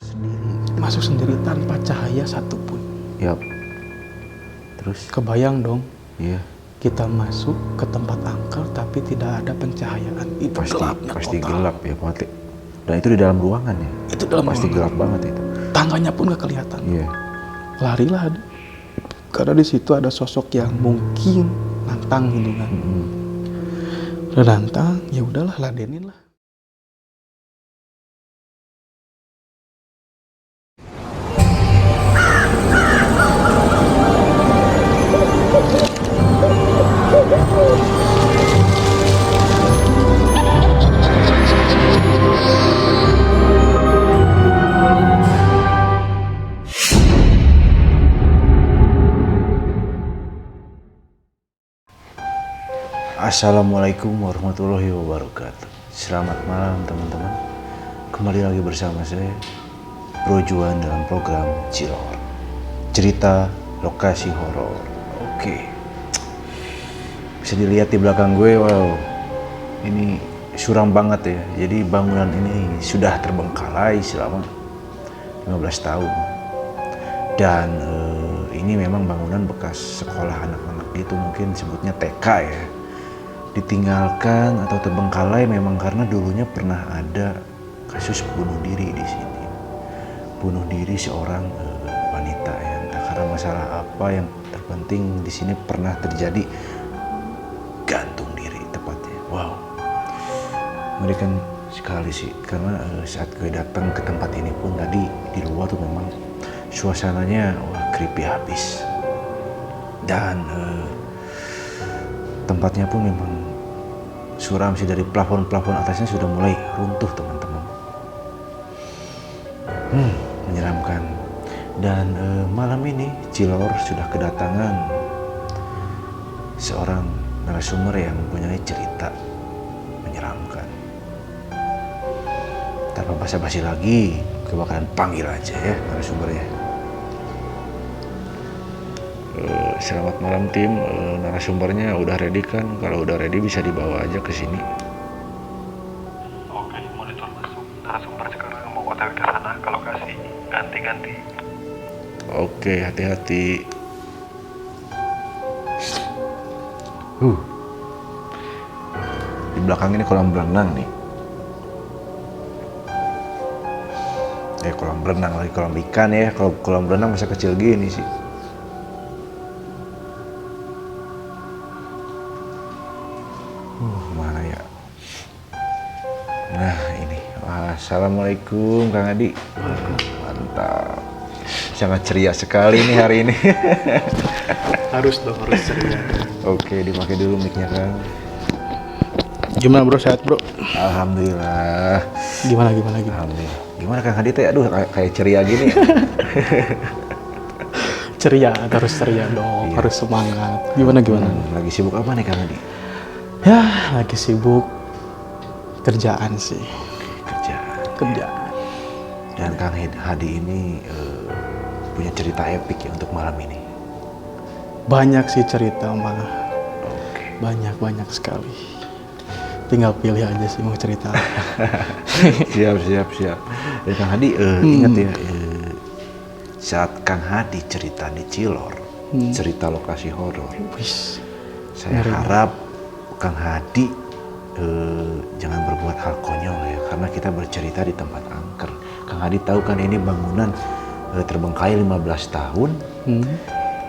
Sendiri. Masuk sendiri tanpa cahaya satupun. Yap. Terus? Kebayang dong. Iya. Kita masuk ke tempat angker tapi tidak ada pencahayaan. Itu Pasti gelap ya, Pak. Dan itu di dalam ruangan ya. Itu dalam pasti ruangan. Gelap banget itu. Tangganya pun gak kelihatan. Iya. Larilah. Karena di situ ada sosok yang mungkin nantang gitu kan. Udah nantang, ya udahlah, ladenin lah. Assalamualaikum warahmatullahi wabarakatuh. Selamat malam teman-teman. Kembali lagi bersama saya Bro Juan dalam program Cilor, cerita lokasi horor. Oke. Bisa dilihat di belakang gue, wow. Ini suram banget ya. Jadi bangunan ini sudah terbengkalai selama 15 tahun. Dan ini memang bangunan bekas sekolah anak-anak itu, mungkin sebutnya TK ya. Ditinggalkan atau terbengkalai memang karena dulunya pernah ada kasus bunuh diri di sini. Bunuh diri seorang wanita ya, entah karena masalah apa, yang terpenting di sini pernah terjadi gantung diri tepatnya. Wow, mengerikan sekali sih, karena saat gue datang ke tempat ini pun tadi di luar tuh memang suasananya creepy habis. Dan tempatnya pun memang suram sih, dari plafon-plafon atasnya sudah mulai runtuh teman-teman. Menyeramkan. Dan malam ini Cilor sudah kedatangan seorang narasumber yang mempunyai cerita menyeramkan. Tanpa basa-basi lagi, gue bakalan panggil aja ya narasumbernya. Selamat malam tim, narasumbernya udah ready kan? Kalau udah ready bisa dibawa aja ke sini. Oke, monitor masuk. Narasumber sekarang mau OTW ke sana ke lokasi. Ganti-ganti. Oke, hati-hati. Di belakang ini kolam berenang nih. Kolam berenang lagi, kolam ikan ya. Kalau kolam berenang masa kecil gini sih. Mana ya? Nah ini. Assalamualaikum Kang Adi. Mantap. Sangat ceria sekali nih hari ini. Harus dong, harus ceria. Oke, dipakai dulu mic-nya Kang. Gimana bro, sehat bro? Alhamdulillah. Gimana? Alhamdulillah. Gimana Kang Adi teh? Aduh, kayak ceria gini. Ceria, harus ceria dong, Iya. harus semangat. Gimana? Lagi sibuk apa nih Kang Adi? Ya, lagi sibuk kerjaan sih. Kerjaan. Dan Kang Hadi ini punya cerita epik ya untuk malam ini. Banyak sih cerita malah. Oke. Banyak sekali. Tinggal pilih aja sih mau cerita apa. Siap. Dan Kang Hadi ingat ya, saat Kang Hadi cerita di Cilor, cerita lokasi horor, Wis. saya harap Kang Hadi jangan berbuat hal konyol ya, karena kita bercerita di tempat angker. Kang Hadi tahu kan ini bangunan terbengkalai 15 tahun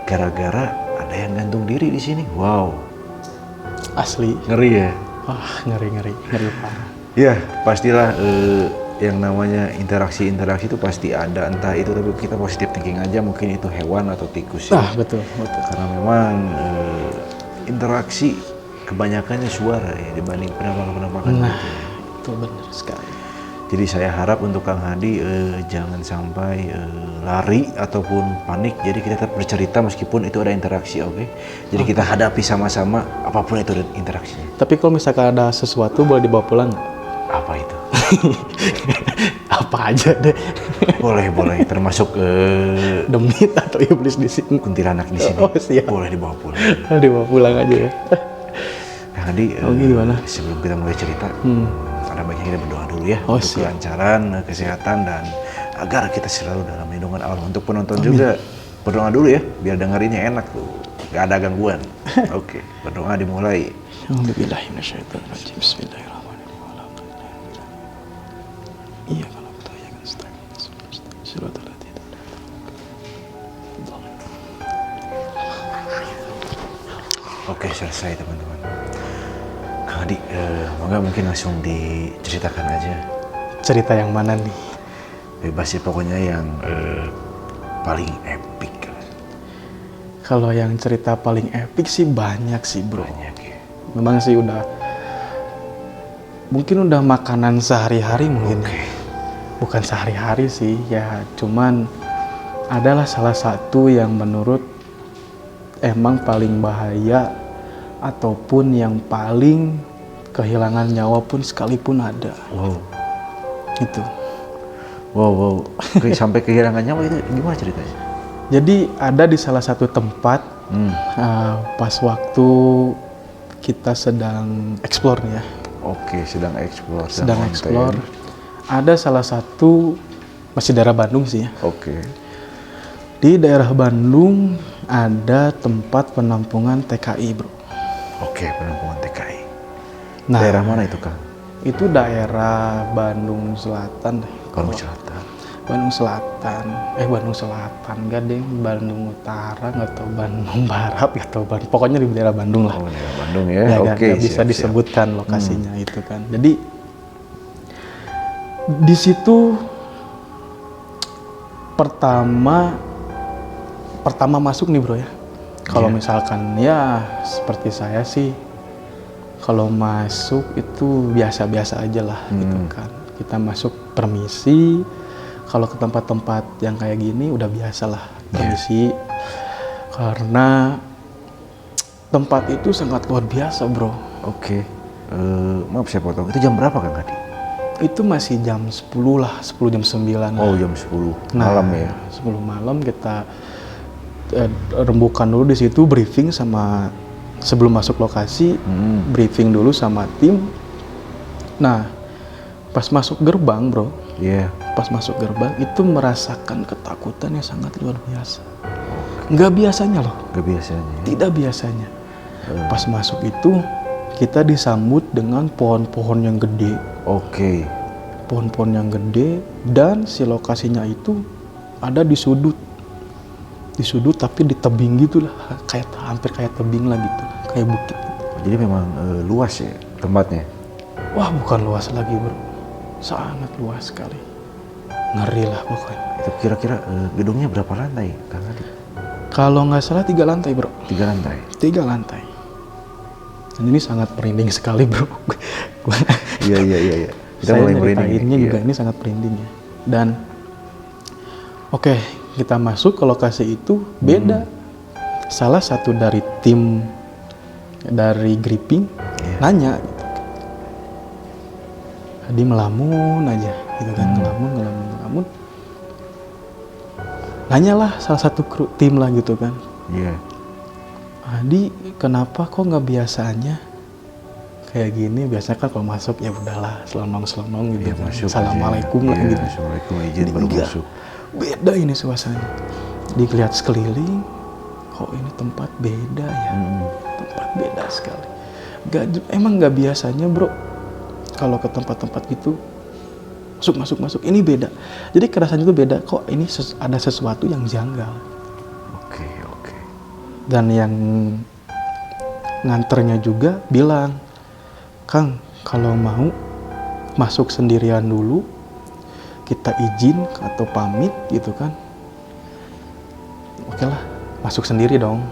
gara-gara ada yang gantung diri di sini. Wow. Asli. Ngeri ya? Wah, ngeri parah. Ya, pastilah yang namanya interaksi itu pasti ada, entah itu, tapi kita positif thinking aja, mungkin itu hewan atau tikus ya. Betul. Karena memang interaksi kebanyakannya suara ya dibanding penampakan Nah, gitu. itu benar sekali. Jadi saya harap untuk Kang Hadi jangan sampai lari ataupun panik. Jadi kita tetap bercerita meskipun itu ada interaksi, oke? Jadi kita hadapi sama-sama apapun itu interaksinya. Tapi kalau misalkan ada sesuatu boleh dibawa pulang nggak? Apa itu? Apa aja deh. Boleh, termasuk Demit atau iblis di sini. kuntilanak di sini. Oh, siap. Boleh dibawa pulang. Dibawa pulang aja ya. Kang Hadi, gimana? sebelum kita mulai cerita, ada baiknya kita berdoa dulu ya Oh, untuk siap. kelancaran, kesehatan, dan agar kita selalu dalam lindungan Allah. Untuk penonton juga berdoa dulu ya, biar dengerinnya enak tuh, gak ada gangguan. Oke, berdoa dimulai. A'udzubillahi minasyaitonirrajim. Bismillahirrahmanirrahim. Iya kalau betul ya kan siratal ladzina Oke, selesai teman-teman. Kang Adi, mangga mungkin langsung diceritakan aja. Cerita yang mana nih? Bebas sih pokoknya yang paling epic. Kalau yang cerita paling epic sih banyak sih bro. Banyak ya. Memang sih mungkin udah makanan sehari-hari mungkin. Bukan sehari-hari sih ya, cuman adalah salah satu yang menurut emang paling bahaya ataupun yang paling kehilangan nyawa pun sekalipun ada. Wow. Gitu. Wow. Sampai kehilangan nyawa itu gimana ceritanya? Jadi ada di salah satu tempat pas waktu kita sedang explore nih ya. Oke, sedang explore. Sedang explore. Ada salah satu masih daerah Bandung sih ya. Oke. Di daerah Bandung ada tempat penampungan TKI bro. Oke, penampungan TKI. Nah, Daerah mana itu Kang? Itu daerah Bandung Selatan deh. Bandung Selatan. Bandung Selatan, gak deh, Bandung Utara, nggak tahu Bandung Barat, nggak tahu pokoknya di daerah Bandung lah. Oh, daerah Bandung ya. Ya, Oke, nggak bisa disebutkan lokasinya itu kan. Jadi di situ pertama masuk nih bro ya. Kalau misalkan ya seperti saya sih, kalau masuk itu biasa-biasa aja lah gitu kan. Kita masuk permisi. Kalau ke tempat-tempat yang kayak gini udah biasa lah permisi. Karena tempat itu sangat luar biasa bro. Oke. Maaf saya potong. Itu jam berapa Kang Adi? Itu masih jam 10 lah, 10 jam 9 lah. Oh, jam 10 malam ya. 10 malam kita rembukan dulu di situ, briefing sama sebelum masuk lokasi, briefing dulu sama tim. Nah, pas masuk gerbang, bro. Iya. Pas masuk gerbang itu merasakan ketakutan yang sangat luar biasa. Nggak biasanya loh. Nggak biasanya. Tidak biasanya. Pas masuk itu kita disambut dengan pohon-pohon yang gede. Oke. Pohon-pohon yang gede dan si lokasinya itu ada di sudut. Di sudut tapi di tebing gitu lah, hampir kayak tebing lah gitu, kayak bukit. Jadi memang luas ya tempatnya? Wah bukan luas lagi bro, sangat luas sekali. Ngeri lah pokoknya. Itu kira-kira gedungnya berapa lantai Kang Adi? Kalau nggak salah 3 lantai bro. 3 lantai? 3 lantai. Dan ini sangat merinding sekali bro. Iya. Saya nyeritainnya juga ini sangat merinding ya. Dan oke, kita masuk ke lokasi itu beda. Salah satu dari tim dari gripping nanya gitu. Tadi melamun aja gitu kan, ngelamun. Nanyalah salah satu kru tim lah gitu kan. Iya. Adi, kenapa kok nggak biasanya kayak gini? Biasanya kan kalau masuk ya udahlah selonong gitu kan. Assalamualaikum lah gitu. Assalamualaikum, izin baru masuk. Beda ini suasananya. Dilihat sekeliling, kok ini tempat beda ya. Tempat beda sekali. Emang nggak biasanya bro, kalau ke tempat-tempat gitu masuk ini beda. Jadi kerasannya itu beda. Kok ini ada sesuatu yang janggal. Oke. Dan yang nganternya juga bilang, Kang, kalau mau masuk sendirian dulu, kita izin atau pamit gitu kan. Oke lah, masuk sendiri dong.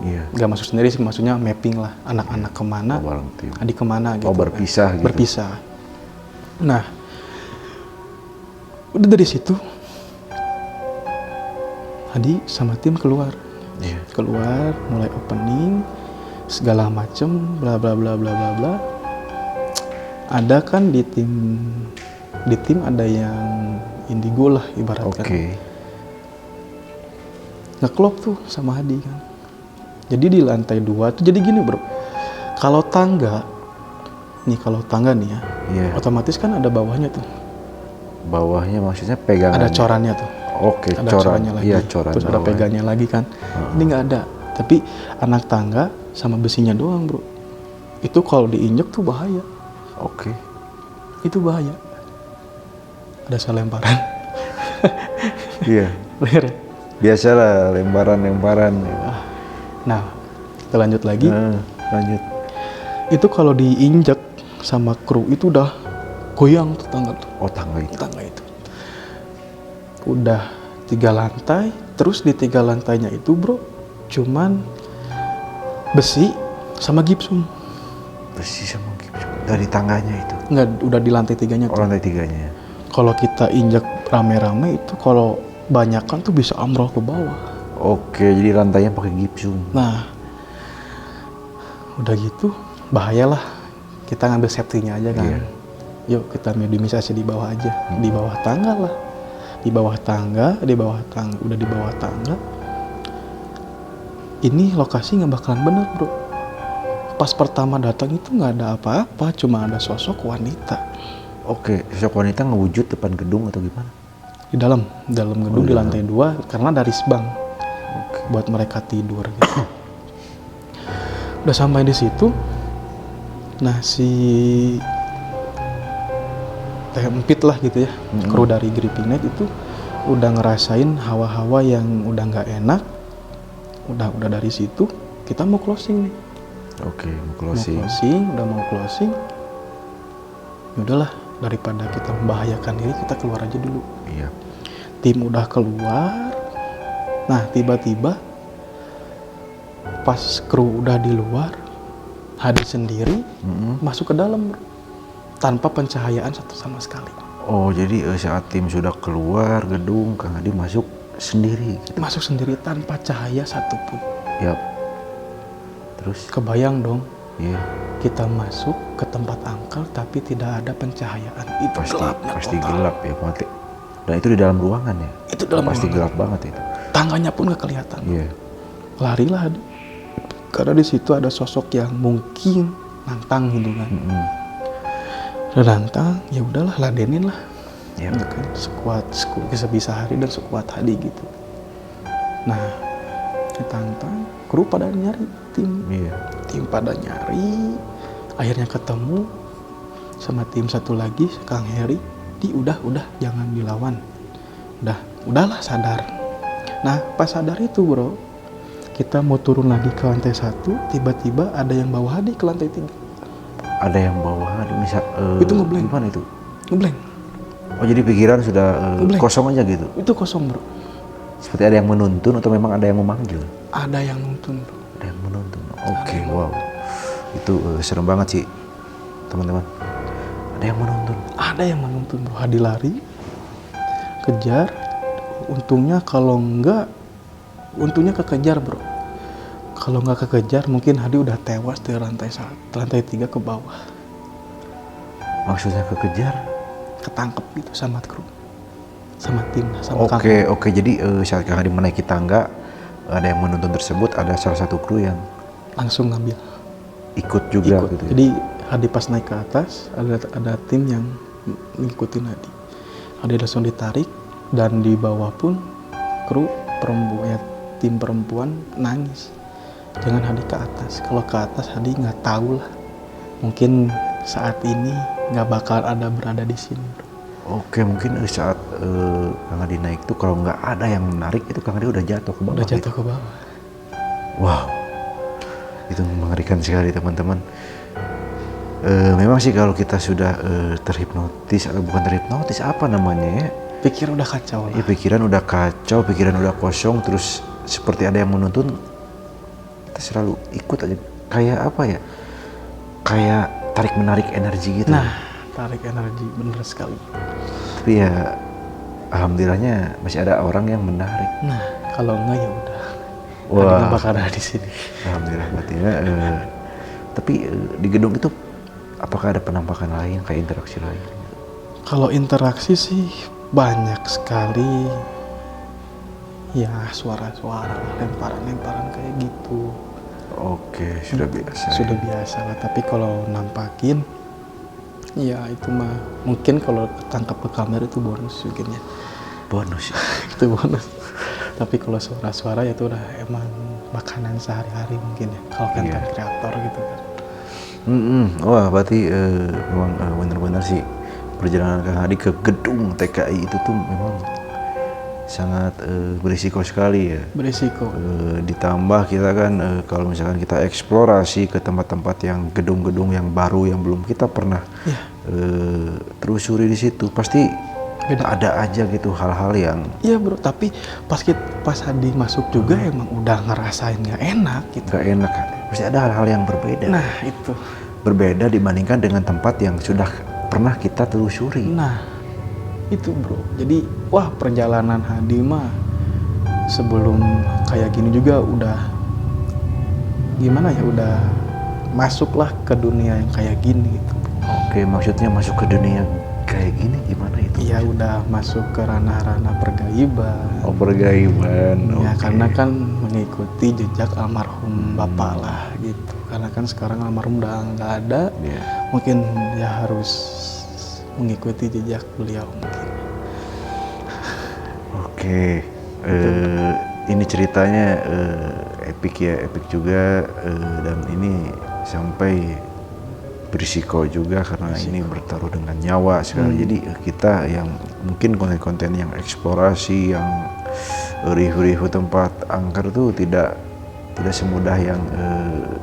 Iya. Gak masuk sendiri sih, maksudnya mapping lah. Anak-anak kemana, adik kemana gitu. Oh, berpisah kan. gitu. Berpisah. Nah, udah dari situ, Adi sama tim keluar. Iya. Keluar, mulai opening, segala macem, bla bla bla bla bla bla. Ada kan di tim ada yang indigo lah ibaratnya. Oke. Ngeklop tuh sama Hadi kan. Jadi di lantai 2 tuh jadi gini bro. Kalau tangga nih ya, otomatis kan ada bawahnya tuh. Bawahnya maksudnya pegangan. Ada corannya tuh. Oke, Ada coran. corannya lagi. Iya, coran. Terus ada bawah. pegangnya lagi kan. Ini nggak ada. Tapi anak tangga sama besinya doang, bro. Itu kalau diinjek tuh bahaya. Oke. Itu bahaya. Ada selemparan. Iya. Bener ya? Biasalah lemparan-lemparan. Nah, kita lanjut lagi. Lanjut. Itu kalau diinjek sama kru itu udah goyang tuh tangga tuh. Oh, tangga itu. Tangga itu. Udah 3 lantai, terus di 3 lantainya itu, bro, cuman besi sama gipsum. Besi sama gipsum. Dari tangganya itu. Enggak, udah di lantai 3-nya Oh, tuh. lantai 3-nya. Kalau kita injek rame-rame itu kalau banyakan tuh bisa amrol ke bawah. Oke, jadi lantainya pakai gipsum. Nah, udah gitu bahayalah. Kita ngambil safety-nya aja kan. Iya. Yuk kita minimalisasi di bawah aja. Di bawah tangga lah. Di bawah tangga, udah di bawah tangga. Ini lokasi nggak bakalan bener, bro. Pas pertama datang itu nggak ada apa-apa, cuma ada sosok wanita. Oke, sosok wanita ngewujud depan gedung atau gimana? Di dalam gedung di lantai 2 karena ada risbang buat mereka tidur gitu. Udah sampai di situ, nah si Teh Empit lah gitu ya, kru dari Gripping Night itu udah ngerasain hawa-hawa yang udah nggak enak. Udah dari situ kita mau closing nih. Oke, mau closing. Udah mau closing. Ya udahlah, daripada kita membahayakan diri, kita keluar aja dulu. Iya. Tim udah keluar. Nah, tiba-tiba pas kru udah di luar, Hadi sendiri masuk ke dalam, bro. Tanpa pencahayaan satu sama sekali. Oh, jadi saat tim sudah keluar gedung, Kang Hadi masuk sendiri gitu. Masuk sendiri tanpa cahaya satupun. Yap. Terus? Kebayang dong, Iya. kita masuk ke tempat angker tapi tidak ada pencahayaan. Itu gelapnya Pasti total. gelap ya, mati. Dan itu di dalam ruangan ya? Itu dalam pasti ruangan. gelap banget itu. Tangganya pun gak kelihatan. Iya. Larilah Hadi. Karena di situ ada sosok yang mungkin nantang gitu kan. Udah nantang, ya udahlah, ladenin lah. Iya. Ya kan, sekuat sebisa hari dan sekuat Hadi gitu. Nah, ditantang, kru pada nyari tim. Iya. Tim pada nyari, akhirnya ketemu sama tim satu lagi, Kang Heri. Udah jangan dilawan. Udahlah sadar. Nah, pas sadar itu, bro, kita mau turun lagi ke lantai 1, tiba-tiba ada yang bawa Hadi ke lantai 3. Ada yang bawa Hadi misal Itu ngeblank. gimana itu? Ngeblank. Oh, jadi pikiran sudah Ngeblank. kosong aja gitu. Itu kosong, bro. Seperti ada yang menuntun atau memang ada yang memanggil? Ada yang nuntun, bro. Ada yang menuntun. Oke, wow. Itu serem banget sih, teman-teman. Ada yang menuntun. Ada yang menuntun, bro. Hadi lari, kejar. Untungnya kekejar, bro. Kalau nggak kekejar, mungkin Hadi udah tewas dari lantai 3 ke bawah. Maksudnya kekejar? Ketangkep gitu sama kru, sama tim, sama Kang. Oke. Jadi saat Kang Hadi menaiki tangga, ada yang menuntun tersebut, ada salah satu kru yang Langsung ngambil. ikut juga gitu ya? Jadi Hadi pas naik ke atas, ada tim yang ngikutin Hadi. Hadi langsung ditarik, dan di bawah pun kru perempuan, tim perempuan nangis. Jangan Hadi ke atas. Kalau ke atas Hadi nggak tahu lah. Mungkin saat ini nggak bakal berada di sini, bro. Oke, mungkin saat Kang Hadi naik tuh kalau nggak ada yang menarik itu Kang Hadi udah jatuh ke bawah. Udah jatuh gitu. ke bawah. Wow, itu mengerikan sekali teman-teman. Memang sih kalau kita sudah terhipnotis atau bukan terhipnotis, apa namanya ya? Pikir udah kacau lah. Ya pikiran udah kacau, pikiran udah kosong, terus seperti ada yang menuntun, kita selalu ikut aja. Kayak apa ya? Kayak tarik menarik energi gitu. Nah, tarik energi, bener sekali. Tapi ya alhamdulillahnya masih ada orang yang menarik. Nah, kalau enggak ya udah. Wah. Hadi nggak bakal ada di sini. Alhamdulillah berarti ya. Tapi di gedung itu apakah ada penampakan lain, kayak interaksi lain? Kalau interaksi sih banyak sekali. Ya, suara-suara, lemparan-lemparan kayak gitu. Oke, sudah biasa. Sudah biasa lah. Tapi kalau nampakin Iya itu mah mungkin kalau tangkap ke kamera itu bonus mungkin ya. Bonus. Itu bonus. Tapi kalau suara-suara ya itu udah emang makanan sehari-hari mungkin ya. Kalau content kreator gitu kan. Wah berarti memang benar-benar sih perjalanan Kang Hadi ke gedung TKI itu tuh memang sangat berisiko sekali ya. Berisiko. Ditambah kita kan kalau misalkan kita eksplorasi ke tempat-tempat yang gedung-gedung yang baru yang belum kita pernah telusuri di situ, pasti ada aja gitu hal-hal yang Iya bro, tapi pas Hadi masuk juga emang udah ngerasain nggak enak gitu. gak enak kan. Pasti ada hal-hal yang berbeda. Nah itu. Berbeda dibandingkan dengan tempat yang sudah pernah kita telusuri. Nah itu bro. Jadi wah perjalanan Hadi mah sebelum kayak gini juga udah gimana ya, udah masuklah ke dunia yang kayak gini gitu. Oke, maksudnya masuk ke dunia kayak gini gimana itu? Iya udah masuk ke ranah-ranah pergaiban. Oh, pergaiban. Ya oke. karena kan mengikuti jejak almarhum bapak lah gitu. Karena kan sekarang almarhum udah nggak ada, Iya. mungkin ya harus mengikuti jejak beliau mungkin. Oke. Ini ceritanya epic ya, epic juga dan ini sampai berisiko juga karena ini bertaruh dengan nyawa sekali. Jadi kita yang mungkin konten-konten yang eksplorasi, yang review-review tempat angker tuh tidak semudah yang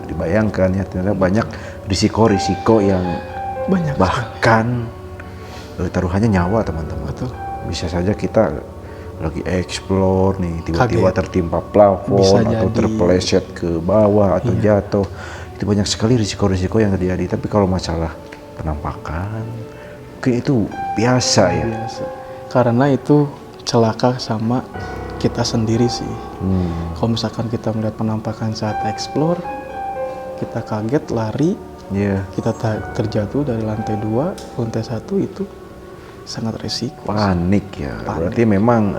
dibayangkan ya. Ternyata banyak risiko-risiko yang Banyak. bahkan taruhannya nyawa teman-teman. Betul. Bisa saja kita lagi explore nih tiba-tiba Kaget. tertimpa plafon Bisa atau jadi. terpeleset ke bawah atau jatuh. Itu banyak sekali risiko-risiko yang terjadi. Tapi kalau masalah penampakan, mungkin itu biasa ya. Biasa. Karena itu celaka sama kita sendiri sih. Kalau misalkan kita melihat penampakan saat explore, kita kaget lari, Iya. kita terjatuh dari lantai 2 ke lantai 1 itu sangat resiko. Panik ya. Panik. Berarti memang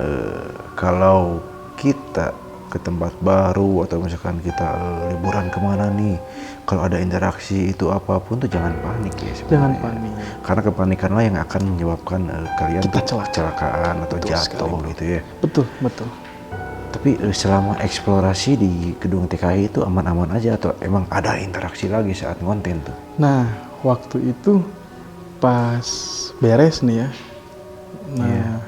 kalau kita ke tempat baru atau misalkan kita liburan kemana nih, kalau ada interaksi itu apapun tuh jangan panik ya sebenarnya. Jangan panik. Karena kepanikanlah yang akan menyebabkan kalian Kita tuh celaka. kecelakaan atau Betul jatuh sekali, bro. gitu ya. Betul, betul. Tapi selama eksplorasi di gedung TKI itu aman-aman aja atau emang ada interaksi lagi saat konten tuh? Nah, waktu itu pas beres nih ya. Nah,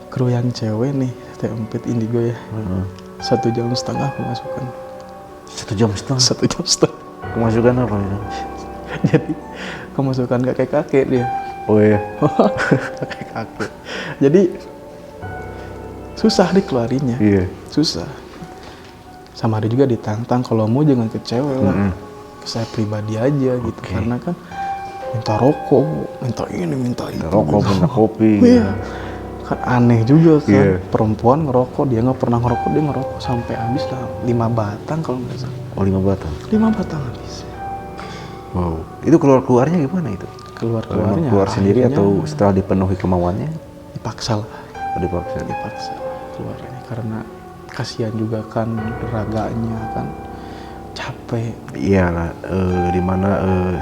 kru yang cewek nih, T4 Indigo ya. 1,5 jam pemasukan. 1,5 jam? 1,5 jam. Kemasukan apa itu? Jadi kemasukan kakek-kakek dia. Oh iya. Kakek-kakek. Jadi susah dikeluarinnya. Iya. Susah. Sama ada juga ditantang kalau mau jangan ke cewek lah. Ke saya pribadi aja gitu. Oke. Karena kan minta rokok, minta ini, minta itu. Rokok, minta kopi. Iya. Kan aneh juga kan. Iya. Perempuan ngerokok, dia nggak pernah ngerokok, dia ngerokok sampai habis lah 5 batang kalau nggak salah. Oh 5 batang. 5 batang habis. Wow. Itu keluarnya gimana itu? Keluarnya Keluar sendiri akhirnya atau setelah dipenuhi kemauannya? dipaksa lah. Dipaksa. Keluarnya karena kasihan juga kan raganya kan capek. Iya lah, dimana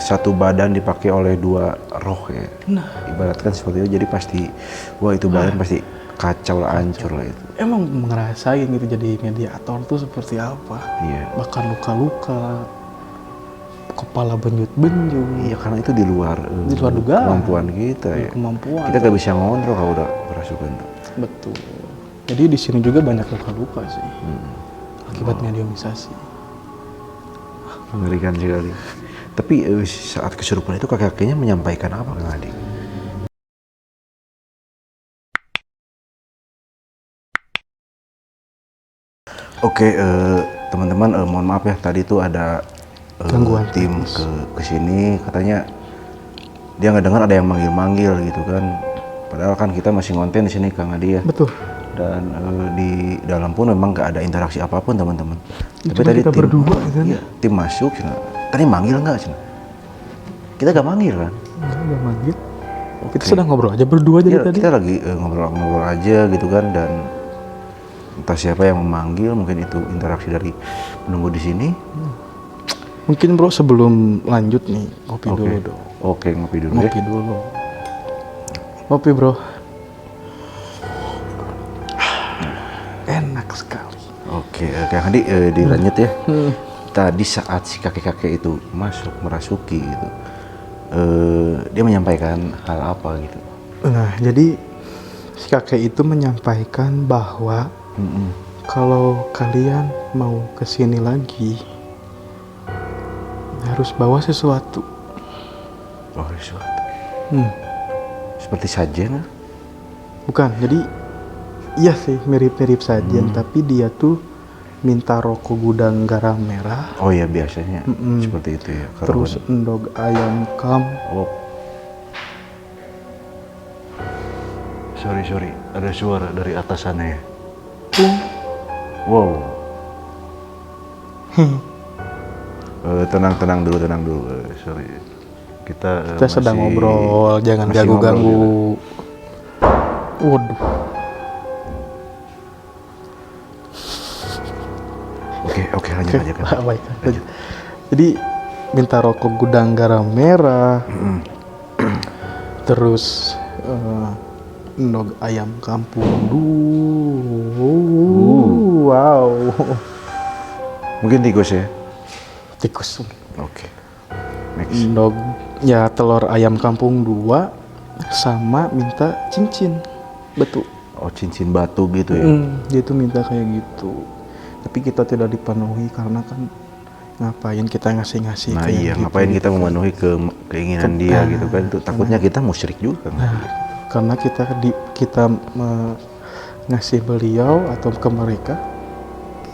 satu badan dipakai oleh 2 roh ya. Nah, Ibaratkan seperti itu, jadi pasti, wah itu badan pasti kacau lah, hancur lah itu. emang ngerasain gitu jadi mediator tuh seperti apa. Iya. Bahkan luka-luka, kepala benjut-benjut. Iya karena itu di luar dugaan. kemampuan kita ya. Kemampuan. Kita gak bisa ngontrol kalau udah kerasukan tuh. Betul. Jadi di sini juga banyak luka-luka sih. Akibat mediumisasi. Mengerikan sekali. Tapi saat kesurupan itu kakek-kakeknya menyampaikan apa Kang Adi? Oke, teman-teman, mohon maaf ya tadi tuh ada Gangguan tim teknis. ke sini, katanya dia nggak dengar ada yang manggil-manggil gitu kan. Padahal kan kita masih ngonten di sini Kang Adi ya. Betul. Dan di dalam pun memang nggak ada interaksi apapun teman-teman. Tapi Cuma tadi kita berdua gitu kan. iya, tim masuk, cina. Tadi manggil nggak cina? Kita nggak manggil kan? Enggak manggil. Kita sedang ngobrol aja berdua jadi Iya, tadi. kita lagi ngobrol-ngobrol aja gitu kan, dan entah siapa yang memanggil, mungkin itu interaksi dari penunggu di sini. Mungkin bro sebelum lanjut nih ngopi Oke. dulu dong. Oke, ngopi dulu Ngopi ya. dulu. Ngopi bro. Enak sekali. Oke, Kang Hadi dilanjut ya. Tadi saat si kakek-kakek itu merasuki gitu, dia menyampaikan hal apa gitu? Nah, jadi si kakek itu menyampaikan bahwa kalau kalian mau kesini lagi harus bawa sesuatu. Oh, sesuatu. Hmm, Seperti sajen? bukan. Jadi iya sih mirip-mirip sajian, tapi dia tuh minta rokok gudang garam merah, Oh ya, biasanya seperti itu ya. terus endog ayam kam. Oh. Sorry, ada suara dari atas sana ya. Wow. Tenang dulu. Sorry. Kita Sedang masih- ngobrol, jangan masih ngobrol ganggu-ganggu. Waduh. Oke, lanjut aja kan. Baik. Jadi minta rokok gudang garam merah, terus endog ayam kampung. Wow. Mungkin tikus ya. Tikus. Oke. Next. Endog ya telur ayam kampung 2 sama minta cincin batu. Oh, cincin batu gitu ya. Dia tuh minta kayak gitu. Tapi kita tidak dipenuhi karena kan ngapain kita ngasih-ngasih Nah kayak iya, gitu. ngapain kita memenuhi keinginan dia gitu kan? Itu takutnya kita musyrik juga kan? Karena kita ngasih beliau atau ke mereka,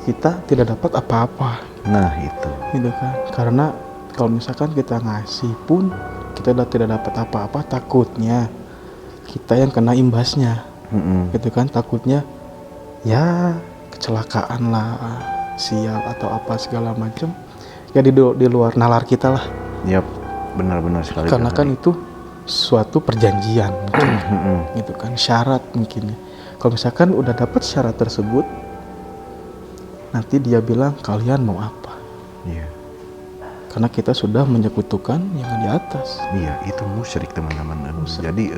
kita tidak dapat apa-apa Nah itu. gitu kan. Karena kalau misalkan kita ngasih pun kita tidak dapat apa-apa, takutnya kita yang kena imbasnya gitu kan. Takutnya ya kecelakaan lah, sial atau apa segala macam ya di luar nalar kita lah. Yap, benar-benar sekali. Karena kan itu suatu perjanjian mungkin, Mm-mm. gitu kan, syarat mungkin. Kalau misalkan udah dapat syarat tersebut, nanti dia bilang kalian mau apa? Iya, Karena kita sudah menyekutukan yang di atas. iya itu musyrik teman-teman. Jadi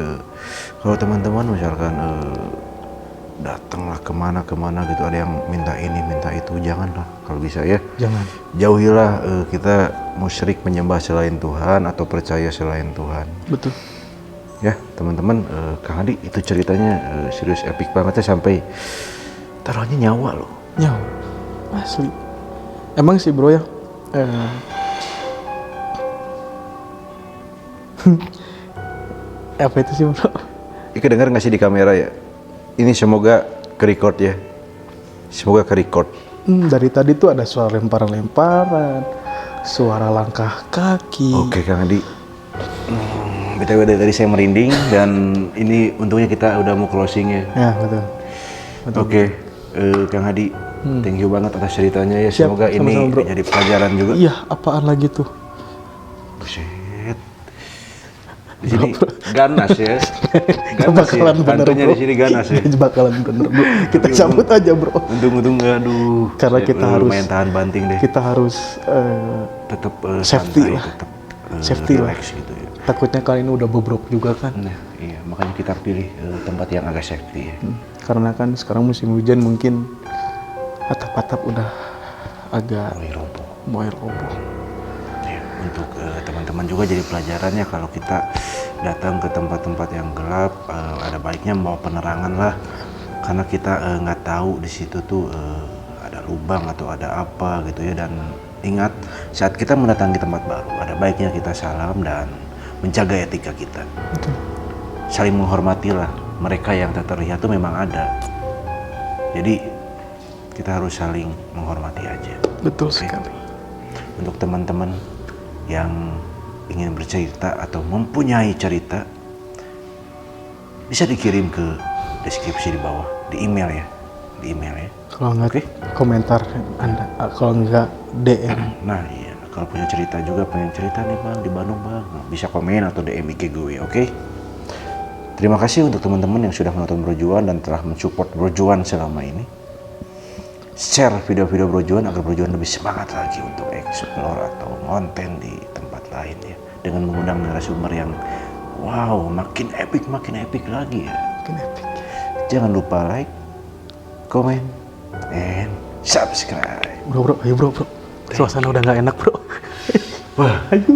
kalau teman-teman misalkan datanglah kemana gitu, ada yang minta ini minta itu, janganlah kalau bisa ya. Jangan. Jauhilah kita musyrik menyembah selain Tuhan atau percaya selain Tuhan. Betul. Ya teman-teman, Kang Hadi itu ceritanya serius epic banget ya, sampai taruhnya nyawa loh. Nyawa. Asli. Emang sih bro ya. Apa itu sih bro? Ika dengar nggak sih di kamera ya? Ini semoga ke-record ya. Semoga ke-record. Dari tadi tuh ada suara lemparan-lemparan, suara langkah kaki. Oke Kang Hadi. BTW dari tadi saya merinding dan ini untungnya kita udah mau closing ya. Ya betul. Oke, Kang Hadi, thank you banget atas ceritanya ya. Siap, Semoga ini sama-sama, bro. jadi pelajaran juga. Iya, apaan lagi tuh? Buset. Di sini ganas ya. Ganas ya. Bakalan bener Hantunya bro. di sini ganas ya. Bakalan bener bro. Kita cabut aja bro. Untung aduh. Karena kita harus lumayan tahan banting deh. Kita harus Tetap safety santai, lah. tetap Safety lah. relax gitu ya. takutnya kali ini udah bobrok juga kan. Nah, iya, makanya kita pilih tempat yang agak safety ya. Karena kan sekarang musim hujan, mungkin atap-atap udah agak mulai roboh. Ya, untuk teman-teman juga jadi pelajarannya kalau kita datang ke tempat-tempat yang gelap, ada baiknya mau penerangan lah, karena kita nggak tahu di situ tuh ada lubang atau ada apa gitu ya. Dan ingat, saat kita mendatangi tempat baru, ada baiknya kita salam dan menjaga etika kita. Betul. Saling menghormatilah mereka yang tak terlihat tuh memang ada. Jadi kita harus saling menghormati aja. Betul Oke? sekali. Untuk teman-teman yang ingin bercerita atau mempunyai cerita, bisa dikirim ke deskripsi di bawah, di email ya, Kalau nggak Oke. komentar Anda, kalau nggak DM. Nah iya, kalau punya cerita juga, pengen cerita nih bang di Bandung bang, nah, bisa komen atau DM IG gue, oke? Terima kasih untuk teman-teman yang sudah menonton Brojuan dan telah mensupport Brojuan selama ini. share video-video Bro Juan agar Bro Juan lebih semangat lagi untuk explore atau konten di tempat lain ya. Dengan mengundang narasumber yang wow, makin epic lagi ya. Makin epic. Jangan lupa like, comment, and subscribe. Bro, ayo bro. Suasana udah nggak enak bro. Wah, Ayo.